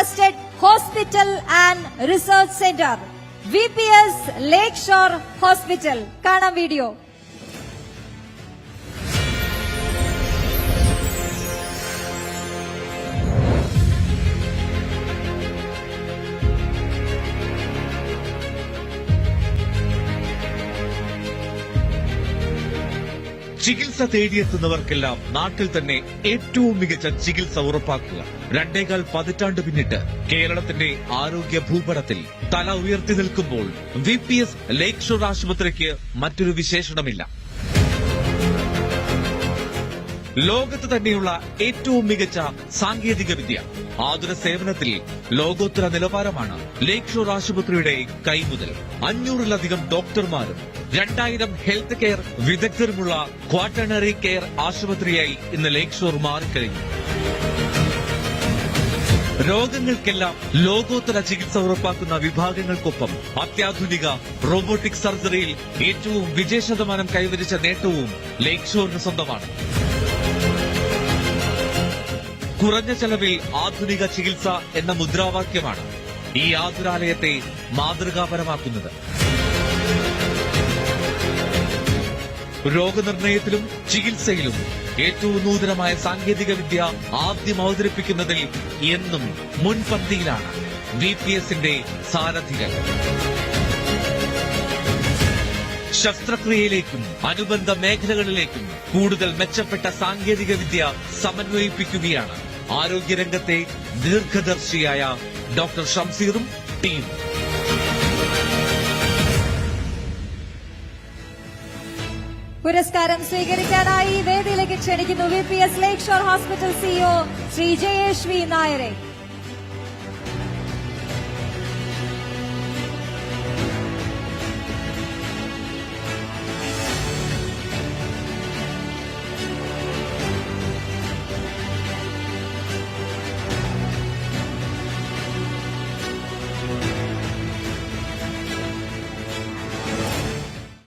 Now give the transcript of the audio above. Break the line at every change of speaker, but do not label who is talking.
trusted hospital and research center, VPS Lakeshore Hospital. കാണാം video.
ചികിത്സ തേടിയെത്തുന്നവർക്കെല്ലാം നാട്ടിൽ തന്നെ ഏറ്റവും മികച്ച ചികിത്സ ഉറപ്പാക്കുക. 2.25 പതിറ്റാണ്ട് പിന്നിട്ട് കേരളത്തിന്റെ ആരോഗ്യ ഭൂപടത്തിൽ തല ഉയർത്തി നിൽക്കുമ്പോൾ VPS ലേക്ഷോർ ആശുപത്രിക്ക് മറ്റൊരു വിശേഷണമില്ല. ലോകത്ത് തന്നെയുള്ള ഏറ്റവും മികച്ച സാങ്കേതിക വിദ്യ, ആതുര സേവനത്തിൽ ലോകോത്തര നിലവാരമാണ് ലേക്ഷോർ ആശുപത്രിയുടെ കൈമുതൽ. 500-ലധികം ഡോക്ടർമാരും 2000 ഹെൽത്ത് കെയർ വിദഗ്ധരുമുള്ള ക്വാട്ടർണറി കെയർ ആശുപത്രിയായി ഇന്ന് ലേക്ഷോർ മാറിക്കഴിഞ്ഞു. രോഗങ്ങൾക്കെല്ലാം ലോകോത്തര ചികിത്സ ഉറപ്പാക്കുന്ന വിഭാഗങ്ങൾക്കൊപ്പം അത്യാധുനിക റോബോട്ടിക് സർജറിയിൽ ഏറ്റവും വിജയശതമാനം കൈവരിച്ച നേട്ടവും ലേക്ഷോറിന് സ്വന്തമാണ്. കുറഞ്ഞ ചെലവിൽ ആധുനിക ചികിത്സ എന്ന മുദ്രാവാക്യമാണ് ഈ ആതുരാലയത്തെ മാതൃകാപരമാക്കുന്നത്. രോഗനിർണയത്തിലും ചികിത്സയിലും ഏറ്റവും നൂതനമായ സാങ്കേതിക വിദ്യ ആദ്യം അവതരിപ്പിക്കുന്നതിൽ എന്നും മുൻപന്തിയിലാണ് VPSന്റെ സാരഥികൾ. ശസ്ത്രക്രിയയിലേക്കും അനുബന്ധ മേഖലകളിലേക്കും കൂടുതൽ മെച്ചപ്പെട്ട സാങ്കേതിക വിദ്യ സമന്വയിപ്പിക്കുകയാണ് ആരോഗ്യരംഗത്തെ ദീർഘദർശിയായ ഡോക്ടർ ഷംസീറും ടീം.
പുരസ്കാരം സ്വീകരിക്കാനായി വേദിയിലേക്ക് ക്ഷണിക്കുന്നു VPS Lakeshore hospital CEO Shri Jayesh V നായരെ.